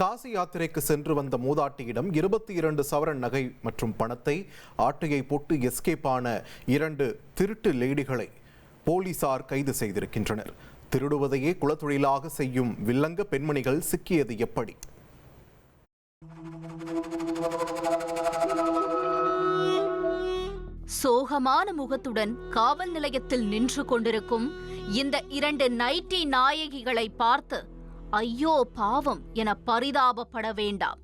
காசி யாத்திரைக்கு சென்று வந்த மூதாட்டியிடம் 22 சவரன் நகை மற்றும் பணத்தை ஆட்டையை போட்டு எஸ்கேப் ஆன 2 திருட்டு லேடிகளை போலீசார் கைது செய்திருக்கின்றனர். திருடுவதையே குலத்தொழிலாக செய்யும் வில்லங்க பெண்மணிகள் சிக்கியது எப்படி? சோகமான முகத்துடன் காவல் நிலையத்தில் நின்று கொண்டிருக்கும் இந்த 2 நைட்டி நாயகிகளை பார்த்து ஐயோ பாவம் என பரிதாபப்பட வேண்டாம்.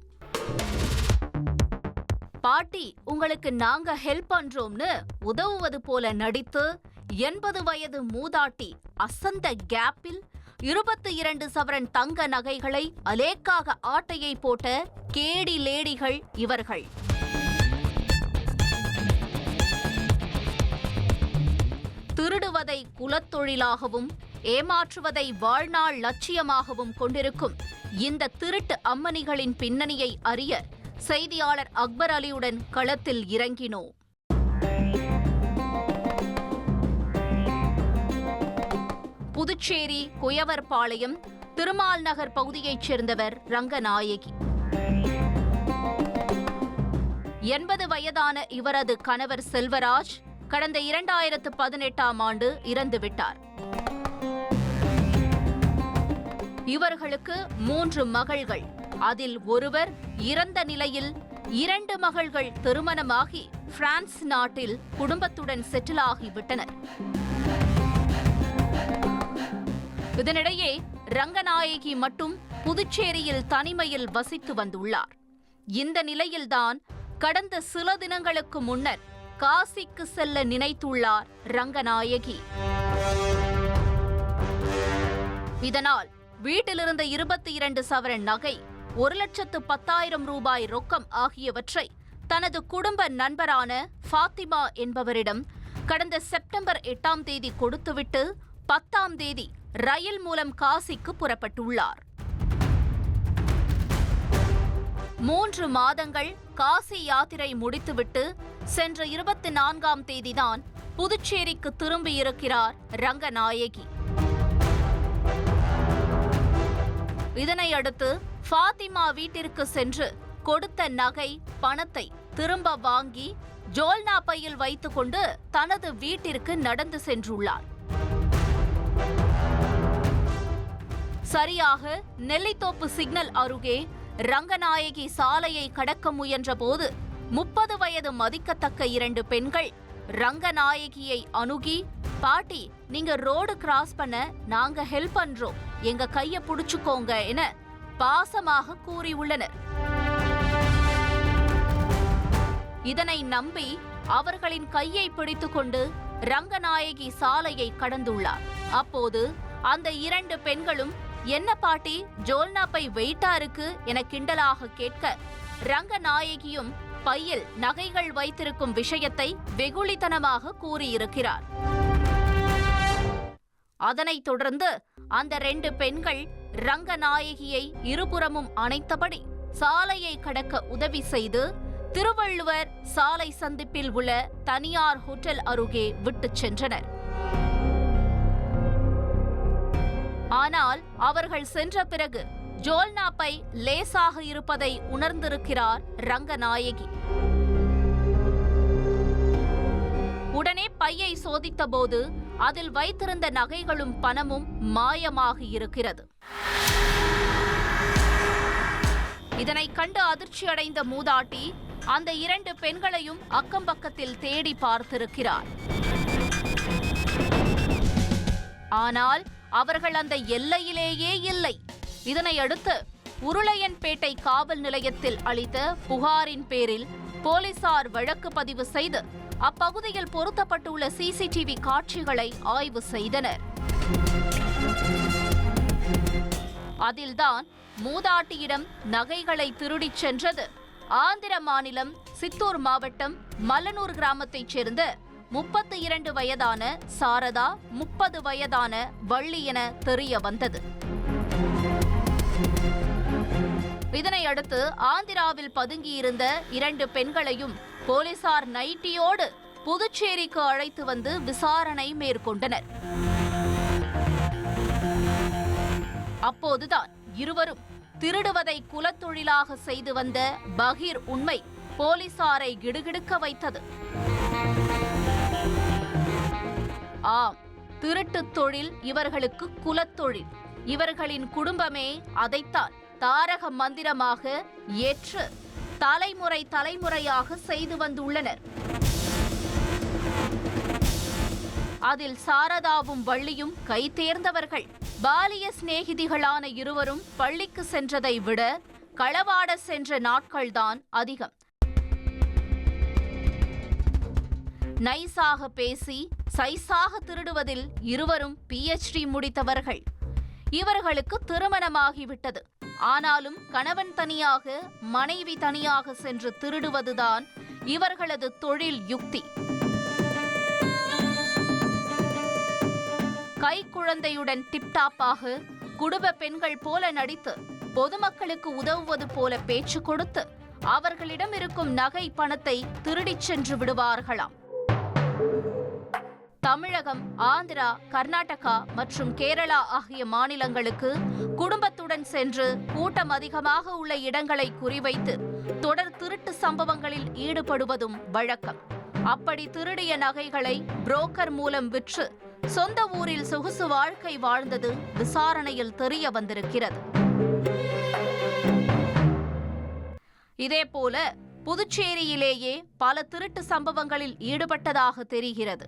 பாட்டி, உங்களுக்கு நாங்க ஹெல்ப் பண்றோம்னு உதவுவது போல நடித்து 80 வயது மூதாட்டி அசந்த கேப்பில் 22 சவரன் தங்க நகைகளை அலேக்காக ஆட்டையை போட்ட கேடி லேடிகள் இவர்கள். திருடுவதை குலத்தொழிலாகவும் ஏமாற்றுவதை வாழ்நாள் லட்சியமாகவும் கொண்டிருக்கும் இந்த திருட்டு அம்மணிகளின் பின்னணியை அறிய செய்தியாளர் அக்பர் அலியுடன் களத்தில் இறங்கினோம். புதுச்சேரி குயவர்பாளையம் திருமால் நகர் பகுதியைச் சேர்ந்தவர் ரங்கநாயகி. 80 வயதான இவரது கணவர் செல்வராஜ் கடந்த 2018ஆம் ஆண்டு இறந்துவிட்டார். இவர்களுக்கு 3 மகள்கள், அதில் ஒருவர் இறந்த நிலையில் 2 மகள்கள் திருமணமாகி பிரான்ஸ் நாட்டில் குடும்பத்துடன் செட்டில் ஆகிவிட்டனர். இதனிடையே ரங்கநாயகி மட்டும் புதுச்சேரியில் தனிமையில் வசித்து வந்துள்ளார். இந்த நிலையில்தான் கடந்த சில தினங்களுக்கு முன்னர் காசிக்கு செல்ல நினைத்துள்ளார் ரங்கநாயகி. இதனால் வீட்டிலிருந்த 22 சவரன் நகை, 1,10,000 ரூபாய் ரொக்கம் ஆகியவற்றை தனது குடும்ப நண்பரான ஃபாத்திமா என்பவரிடம் கடந்த செப்டம்பர் 8ஆம் தேதி கொடுத்துவிட்டு 10ஆம் தேதி ரயில் மூலம் காசிக்கு புறப்பட்டுள்ளார். 3 மாதங்கள் காசி யாத்திரை முடித்துவிட்டு சென்ற 24ஆம் தேதிதான் புதுச்சேரிக்கு திரும்பியிருக்கிறார் ரங்கநாயகி. இதனையடுத்து ஃபாத்திமா வீட்டிற்கு சென்று கொடுத்த நகை பணத்தை திரும்ப வாங்கி ஜோல்னா பையில் வைத்துக்கொண்டு தனது வீட்டிற்கு நடந்து சென்றுள்ளார். சரியாக நெல்லித்தோப்பு சிக்னல் அருகே ரங்கநாயகி சாலையை கடக்க முயன்ற போது 30 வயது மதிக்கத்தக்க 2 பெண்கள் ரங்கநாயகியை அணுகி, பாட்டி, நீங்க ரோடு கிராஸ் பண்ண நாங்க ஹெல்ப் பண்றோம், எங்க கைய புடிச்சுக்கோங்க என பாசமாக கூறியுள்ளனர். இதனை நம்பி அவர்களின் கையை பிடித்துக்கொண்டு ரங்கநாயகி சாலையை கடந்துள்ளார். அப்போது அந்த 2 பெண்களும், என்ன பாட்டி, ஜோல்னா பை வெயிட்டா இருக்கு என கிண்டலாக கேட்க, ரங்கநாயகியும் பையில் நகைகள் வைத்திருக்கும் விஷயத்தை வெகுளித்தனமாக கூறியிருக்கிறார். அதனைத் தொடர்ந்து அந்த 2 பெண்கள் ரங்கநாயகியை இருபுறமும் அணைத்தபடி சாலையை கடக்க உதவி செய்து திருவள்ளுவர் சாலை சந்திப்பில் உள்ள தனியார் ஹோட்டல் அருகே விட்டுச் சென்றனர். ஆனால் அவர்கள் சென்ற பிறகு ஜோல்னா பை லேசாக இருப்பதை உணர்ந்திருக்கிறார் ரங்கநாயகி. உடனே பையை சோதித்தபோது அதில் வைத்திருந்த நகைகளும் பணமும் மாயமாகி இருக்கிறது. இதனை கண்டு அதிர்ச்சியடைந்த மூதாட்டி அந்த 2 பெண்களையும் அக்கம்பக்கத்தில் தேடி பார்த்திருக்கிறார். ஆனால் அவர்கள் அந்த எல்லையிலேயே இல்லை. இதனையடுத்து உருளையன்பேட்டை காவல் நிலையத்தில் அளித்த புகாரின் பேரில் போலீசார் வழக்கு பதிவு செய்து அப்பகுதியில் பொருத்தப்பட்டுள்ள சிசிடிவி காட்சிகளை ஆய்வு செய்தனர். அதில்தான் மூதாட்டியிடம் நகைகளை திருடிச் சென்றது ஆந்திர மாநிலம் சித்தூர் மாவட்டம் மல்லனூர் கிராமத்தைச் சேர்ந்த 32 வயதான சாரதா, 30 வயதான வள்ளி என தெரிய வந்தது. இதனையடுத்து ஆந்திராவில் பதுங்கியிருந்த 2 பெண்களையும் போலீசார் நைட்டியோடு புதுச்சேரிக்கு அழைத்து வந்து விசாரணை மேற்கொண்டனர். அப்போதுதான் இருவரும் திருடுவதை குலத்தொழிலாக செய்து வந்த பகீர் உண்மை போலீசாரை கிடுகிடுக்க வைத்தது. ஆம், திருட்டு தொழில் இவர்களுக்கு குலத்தொழில். இவர்களின் குடும்பமே அதைத்தான் தாரக மந்திரமாக ஏற்று தலைமுறை தலைமுறையாக செய்து வந்துள்ளனர். அதில் சாரதாவும் வள்ளியும் கை தேர்ந்தவர்கள். பாலிய சிநேகிதிகளான இருவரும் பள்ளிக்கு சென்றதை விட களவாட சென்ற நாட்கள்தான் அதிகம். நைசாக பேசி சைஸாக திருடுவதில் இருவரும் PhD முடித்தவர்கள். இவர்களுக்கு திருமணமாகிவிட்டது. ஆனாலும் கணவன் தனியாக மனைவி தனியாக சென்று திருடுவதுதான் இவர்களது தொழில் யுக்தி. கைக்குழந்தையுடன் டிப்டாப்பாக குடும்ப பெண்கள் போல நடித்து பொதுமக்களுக்கு உதவுவது போல பேச்சு கொடுத்து அவர்களிடம் இருக்கும் நகை பணத்தை திருடிச் சென்று விடுவார்களாம். தமிழகம், ஆந்திரா, கர்நாடகா மற்றும் கேரளா ஆகிய மாநிலங்களுக்கு குடும்பத்துடன் சென்று கூட்டம் அதிகமாக உள்ள இடங்களை குறிவைத்து தொடர் திருட்டு சம்பவங்களில் ஈடுபடுவதும் வழக்கம். அப்படி திருடிய நகைகளை புரோக்கர் மூலம் விற்று சொந்த ஊரில் சொகுசு வாழ்க்கை வாழ்ந்தது விசாரணையில் தெரிய வந்திருக்கிறது. இதேபோல புதுச்சேரியிலேயே பல திருட்டு சம்பவங்களில் ஈடுபட்டதாக தெரிகிறது.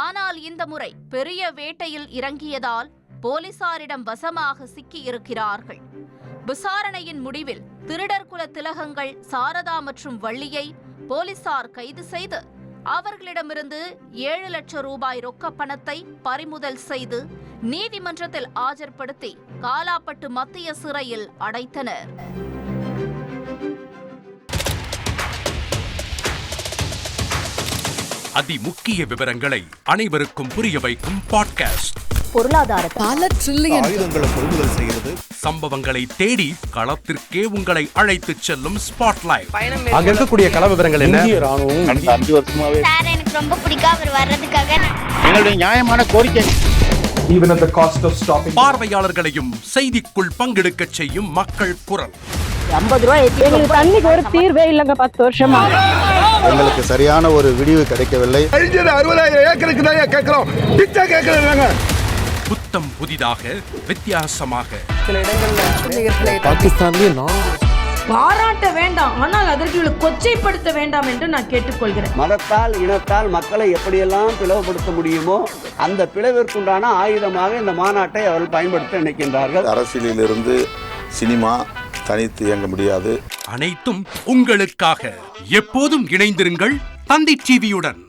ஆனால் இந்த முறை பெரிய வேட்டையில் இறங்கியதால் போலீசாரிடம் வசமாக சிக்கி இருக்கிறார்கள். விசாரணையின் முடிவில் திருடர் குல திலகங்கள் சாரதா மற்றும் வள்ளியை போலீசார் கைது செய்து அவர்களிடமிருந்து 7 லட்சம் ரூபாய் ரொக்க பணத்தை பறிமுதல் செய்து நீதிமன்றத்தில் ஆஜர்படுத்தி காலாப்பட்டு மத்திய சிறையில் அடைத்தனர். அதிமுக்கிய விவரங்களை அனைவருக்கும் புரிய வைக்கும் பாட்காஸ்ட். பொருளாதாரத்தை பல ட்ரில்லியன் ஆயுதங்களை கொள்முதல் செய்கிறது. சம்பவங்களை தேடி களத்திற்கே உங்களை அழைத்துச் செல்லும் ஸ்பாட்லைட். அங்க இருக்கக்கூடிய கள விவரங்கள் என்ன? கடந்த 5 வருஷமாவே சார் எனக்கு ரொம்ப பிடிக்கும் அவர் வர்றதுக்காக. எங்களுடைய நியாயமான கோரிக்கை. Even at the cost of stopping. பார்வையாளர்களையும் செய்திக்குள் பங்கெடுக்கச் செய்யும் மக்கள் குரல். 50 ரூபாய் எங்களுக்கு தண்ணிக்கு ஒரு தீர்வே இல்லங்க 10 வருஷமா. எங்களுக்கு சரியான ஒரு விடிவு கிடைக்கவில்லை. 60,000 ஏக்கருக்கு தான் கேட்கிறோம். பிச்சை கேட்கறாங்க. புத்தம் புதிதாக வித்தியாசமாக சில இடங்கள்ல பாகிஸ்தான்லயே பாராட்ட வேண்டாம், ஆனால் அதற்கு கொச்சைப்படுத்த வேண்டாம் என்று நான் கேட்டுக்கொள்கிறேன். மதத்தால் இனத்தால் மக்களை எப்படியெல்லாம் பிளவுபடுத்த முடியுமோ அந்த பிளவிற்குண்டான ஆயுதமாக இந்த மாநாட்டை அவர்கள் பயன்படுத்த நினைக்கின்றார்கள். அரசியலிலிருந்து சினிமா தனித்து இயங்க முடியாது. அனைத்தும் உங்களுக்காக. எப்போதும் இணைந்திருங்கள் தந்தி டிவியுடன்.